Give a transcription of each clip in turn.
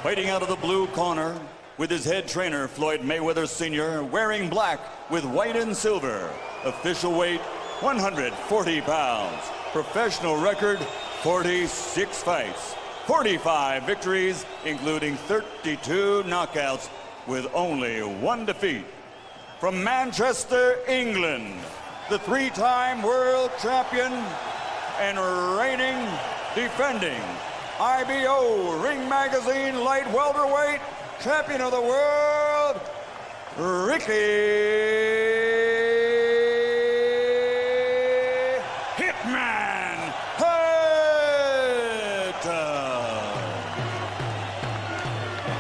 Fighting out of the blue corner with his head trainer, Floyd Mayweather Sr., wearing black with white and silver. Official weight, 140 pounds. Professional record, 46 fights. 45 victories, including 32 knockouts, with only one defeat. From Manchester, England, the three-time world champion and reigning, defending IBO Ring Magazine light welterweight champion of the world, Ricky Hitman Hatton.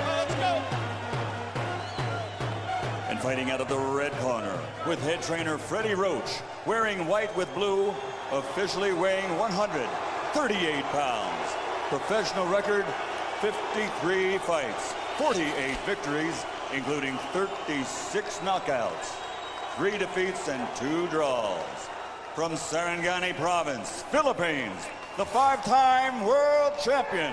Let's go. And fighting out of the red corner with head trainer Freddie Roach, wearing white with blue, officially weighing 138 pounds. Professional record, 53 fights, 48 victories, including 36 knockouts, 3 defeats and 2 draws. From Sarangani Province, Philippines, the 5-time world champion,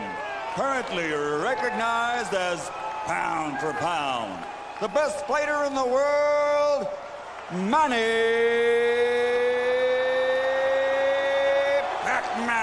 currently recognized as pound for pound, the best fighter in the world, Manny Pacquiao.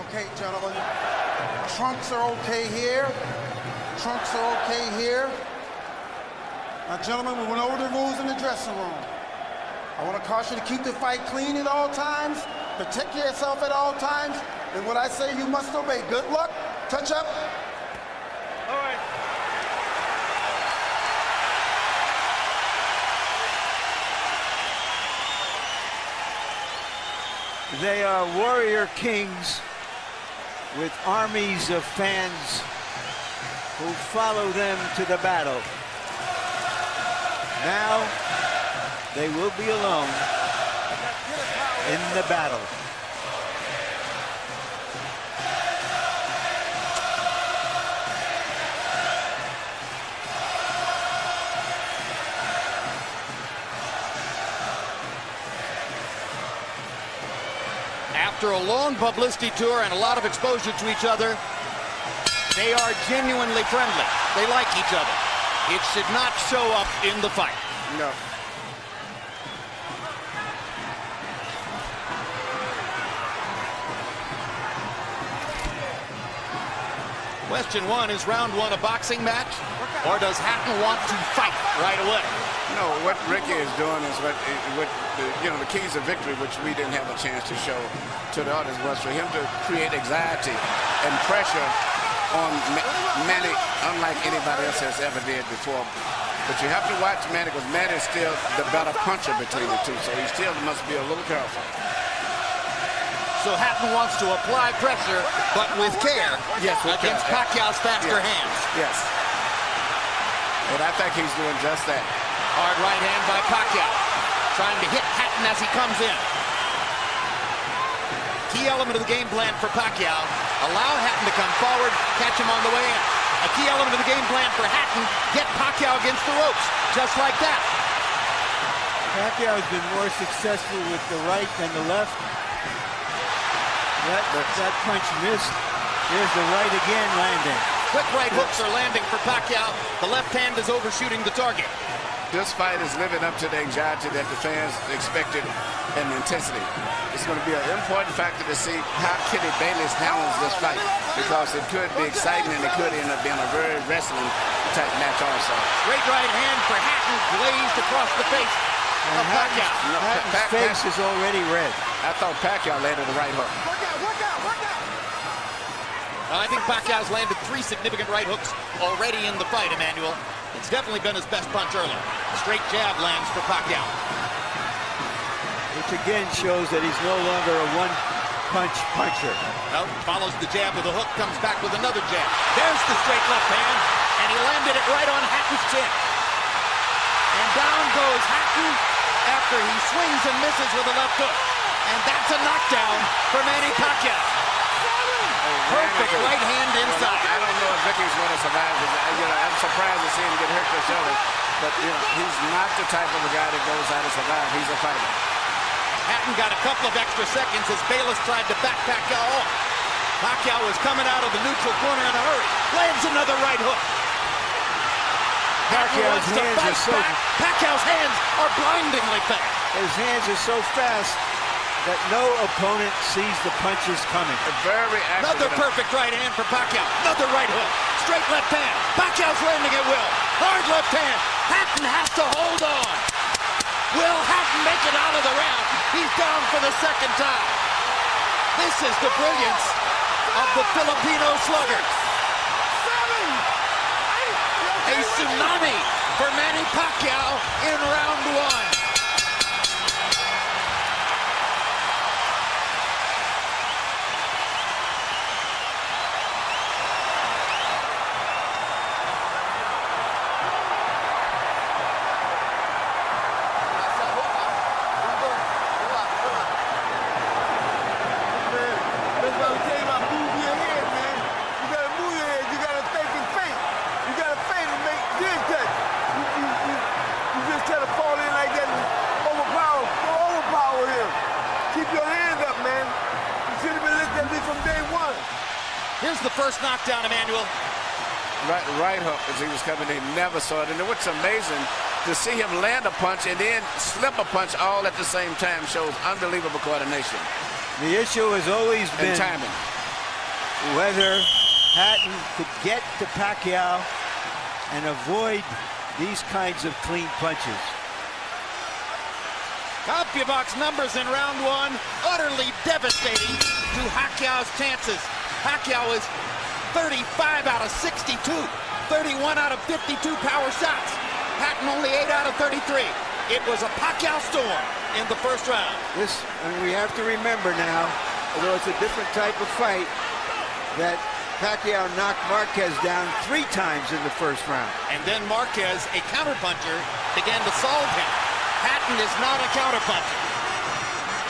Okay, gentlemen, trunks are okay here. Trunks are okay here. Now, gentlemen, we went over the rules in the dressing room. I want to caution you to keep the fight clean at all times, protect yourself at all times, and what I say you must obey. Good luck. Touch up. All right. They are warrior kings with armies of fans who follow them to the battle. Now they will be alone in the battle. After a long publicity tour and a lot of exposure to each other, they are genuinely friendly. They like each other. It should not show up in the fight. No. Question one, is round one a boxing match? Or does Hatton want to fight right away? No, what Ricky is doing is what the keys of victory, which we didn't have a chance to show to the others, was for him to create anxiety and pressure on Manny, unlike anybody else has ever did before. But you have to watch Manny, because Manny is still the better puncher between the two, so he still must be a little careful. So Hatton wants to apply pressure, but with care, yes, against Pacquiao's faster hands. Yes. And I think he's doing just that. Hard right hand by Pacquiao, trying to hit Hatton as he comes in. Key element of the game plan for Pacquiao, allow Hatton to come forward, catch him on the way in. A key element of the game plan for Hatton, get Pacquiao against the ropes, just like that. Pacquiao has been more successful with the right than the left. That punch missed. Here's the right again landing. Quick right hooks are landing for Pacquiao. The left hand is overshooting the target. This fight is living up to the anxiety that the fans expected and the intensity. It's going to be an important factor to see how Kitty Bayless handles this fight, because it could be exciting and it could end up being a very wrestling type match also. Great right hand for Hatton, glazed across the face of Pacquiao. Hatton's face is already red. I thought Pacquiao landed the right hook. I think Pacquiao's landed 3 significant right hooks already in the fight, Emmanuel. It's definitely been his best punch early. Straight jab lands for Pacquiao. Which again shows that he's no longer a one-punch puncher. Nope, follows the jab with a hook, comes back with another jab. There's the straight left hand, and and he landed it right on Hatton's chin. And down goes Hatton after he swings and misses with a left hook. And that's a knockdown for Manny Pacquiao. Perfect right hand inside. I don't know if Ricky's going to survive. I'm surprised to see him get hurt for shoulder. But, he's not the type of a guy that goes out to survive. He's a fighter. Hatton got a couple of extra seconds as Bayless tried to back Pacquiao off. Pacquiao was coming out of the neutral corner in a hurry. Lands another right hook. Pacquiao's hands are so Pacquiao's hands are blindingly fast. His hands are so fast that no opponent sees the punches coming. Very accurate. Another perfect right hand for Pacquiao. Another right hook. Straight left hand. Pacquiao's landing at will. Hard left hand. Hatton has to hold on. Will Hatton make it out of the round? He's down for the second time. This is the brilliance of the Filipino slugger. A tsunami for Manny Pacquiao in round one. Here's the first knockdown, Emmanuel. Right hook as he was coming in. He never saw it. And what's amazing, to see him land a punch and then slip a punch all at the same time shows unbelievable coordination. The issue has always been timing. Whether Hatton could get to Pacquiao and avoid these kinds of clean punches. CompuBox numbers in round one, utterly devastating to Pacquiao's chances. Pacquiao is 35 out of 62, 31 out of 52 power shots. Hatton only 8 out of 33. It was a Pacquiao storm in the first round. And we have to remember now, although it's a different type of fight, that Pacquiao knocked Marquez down 3 times in the first round. And then Marquez, a counterpuncher, began to solve him. Hatton is not a counterpuncher.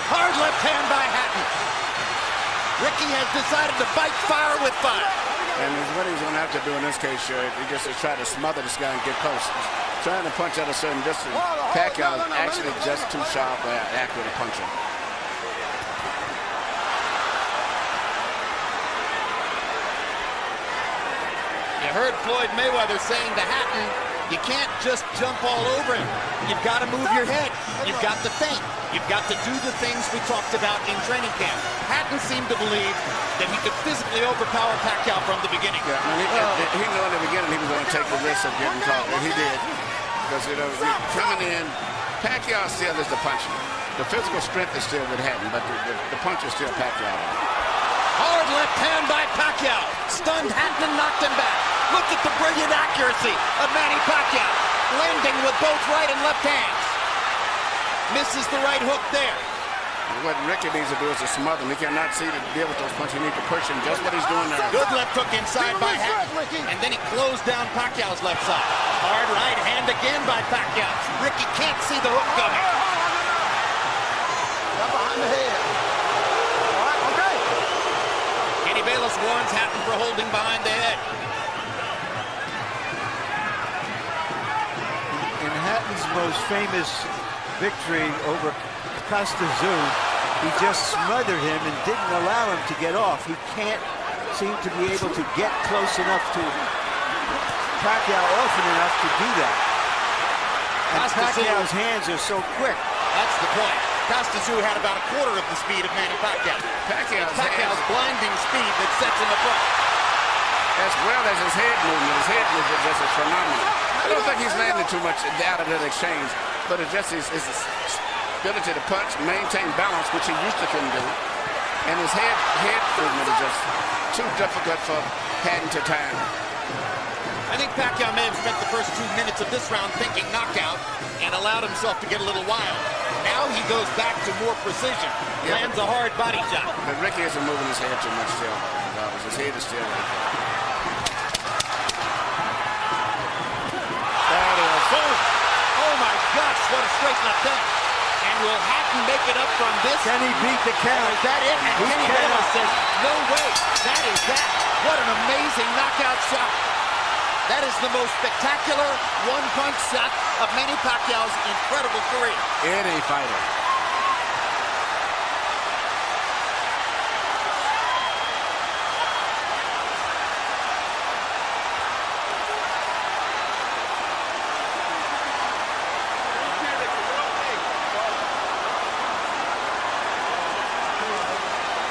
Hard left hand by Hatton. Ricky has decided to fight fire with fire. And what he's going to have to do in this case, he just to try to smother this guy and get close. Trying to punch at a certain distance. Pacquiao is actually just too sharp or accurate a puncher. You heard Floyd Mayweather saying to Hatton, you can't just jump all over him. You've got to move your head. You've got to think. You've got to do the things we talked about in training camp. Hatton seemed to believe that he could physically overpower Pacquiao from the beginning. Yeah, he knew in the beginning he was going to take the risk of getting caught, and he did. Because, coming in, Pacquiao still is the puncher. The physical strength is still with Hatton, but the punch is still Pacquiao. Hard left hand by Pacquiao. Stunned Hatton and knocked him back. Look at the brilliant accuracy of Manny Pacquiao. Landing with both right and left hands. Misses the right hook there. What Ricky needs to do is to smother him. He cannot see to deal with those punches. He needs to push him. Just what he's doing there. Good left hook inside by Hatton. And then he closed down Pacquiao's left side. Hard right hand again by Pacquiao. Ricky can't see the hook coming. Not behind the head. All right, okay. Kenny Bayless warns Hatton for holding behind the head. In Hatton's most famous victory over Costa, he just smothered him and didn't allow him to get off. He can't seem to be able to get close enough to Pacquiao often enough to do that. And Pacquiao's hands are so quick. That's the point. Costa had about a quarter of the speed of Manny Pacquiao. Pacquiao's blinding speed that sets him apart. As well as his head movement. His head movement just is phenomenal. I don't think he's landed too much out of that exchange, but it's just his ability to punch, maintain balance, which he used to couldn't do. And his head movement is just too difficult for Hatton to time. I think Pacquiao may have spent the first 2 minutes of this round thinking knockout and allowed himself to get a little wild. Now he goes back to more precision. Lands a hard body shot. But Ricky isn't moving his head too much still. His head is still. what a straight left hand. And will Hatton make it up from this? Can he beat the count? Is that it? And He Kenny cannot. Bayless says, no way. That is that. What an amazing knockout shot. That is the most spectacular one-punch shot of Manny Pacquiao's incredible career. Any fighter.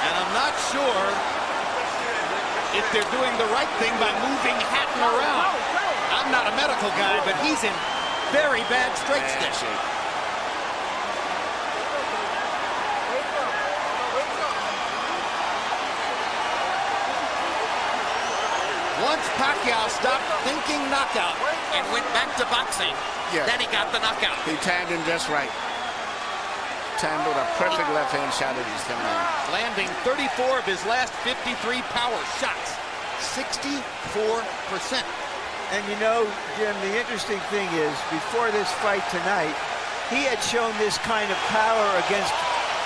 And I'm not sure if they're doing the right thing by moving Hatton around. I'm not a medical guy, but he's in very bad straight stitch. Once Pacquiao stopped thinking knockout and went back to boxing, then he got the knockout. He timed him just right. Timed with a perfect left-hand shot that he's coming in. Landing 34 of his last 53 power shots. 64%. And you know, Jim, the interesting thing is, before this fight tonight, he had shown this kind of power against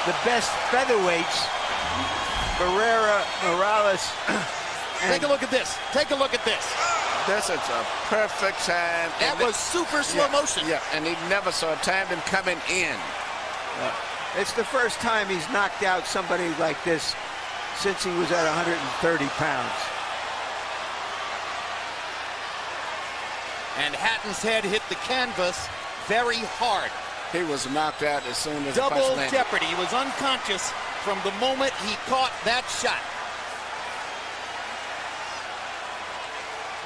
the best featherweights, Barrera, Morales. Take a look at this. Take a look at this. This is a perfect time. That was super slow motion. Yeah, and he never saw it. Timed him coming in. It's the first time he's knocked out somebody like this since he was at 130 pounds. And Hatton's head hit the canvas very hard. He was knocked out as soon as the punch Double landed. jeopardy. He was unconscious from the moment he caught that shot.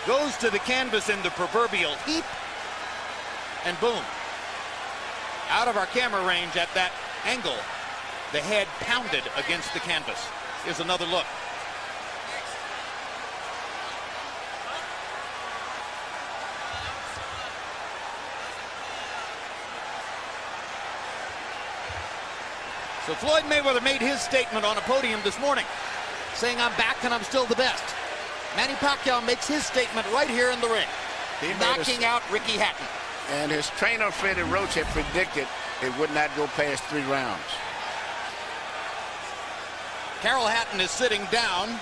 Goes to the canvas in the proverbial heap, and boom. Out of our camera range at that angle, the head pounded against the canvas. Here's another look. So Floyd Mayweather made his statement on a podium this morning, saying, I'm back and I'm still the best. Manny Pacquiao makes his statement right here in the ring, knocking out Ricky Hatton. And his trainer, Freddie Roach, had predicted it would not go past 3 rounds. Carol Hatton is sitting down.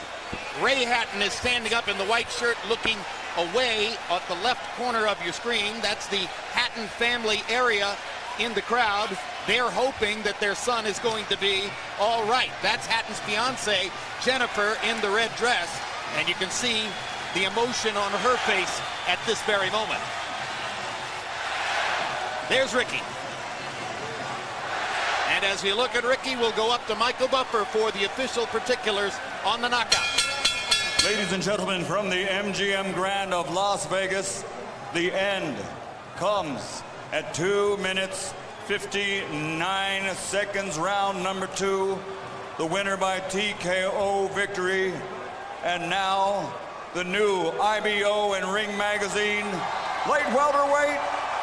Ray Hatton is standing up in the white shirt looking away at the left corner of your screen. That's the Hatton family area in the crowd. They're hoping that their son is going to be all right. That's Hatton's fiance, Jennifer, in the red dress. And you can see the emotion on her face at this very moment. There's Ricky. And as we look at Ricky, we'll go up to Michael Buffer for the official particulars on the knockout. Ladies and gentlemen, from the MGM Grand of Las Vegas, the end comes at 2 minutes, 59 seconds, round number 2. The winner by TKO victory. And now, the new IBO and Ring Magazine light welterweight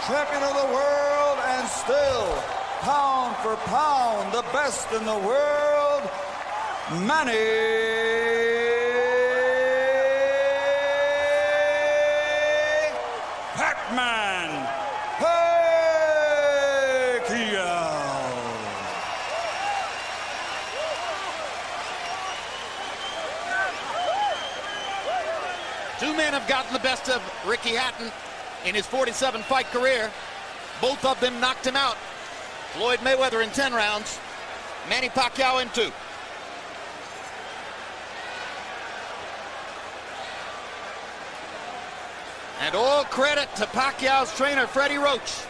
champion of the world, and still, pound for pound, the best in the world, Manny Pac-Man Pacquiao. Two men have gotten the best of Ricky Hatton in his 47-fight career. Both of them knocked him out. Floyd Mayweather in 10 rounds, Manny Pacquiao in 2. And all credit to Pacquiao's trainer, Freddie Roach,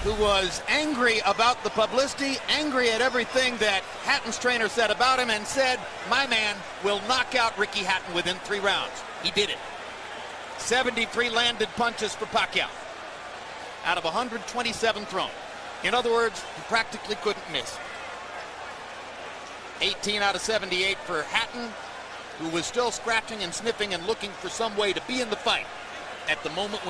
who was angry about the publicity, angry at everything that Hatton's trainer said about him, and said, my man will knock out Ricky Hatton within 3 rounds. He did it. 73 landed punches for Pacquiao out of 127 thrown. In other words, he practically couldn't miss. 18 out of 78 for Hatton, who was still scratching and sniffing and looking for some way to be in the fight at the moment when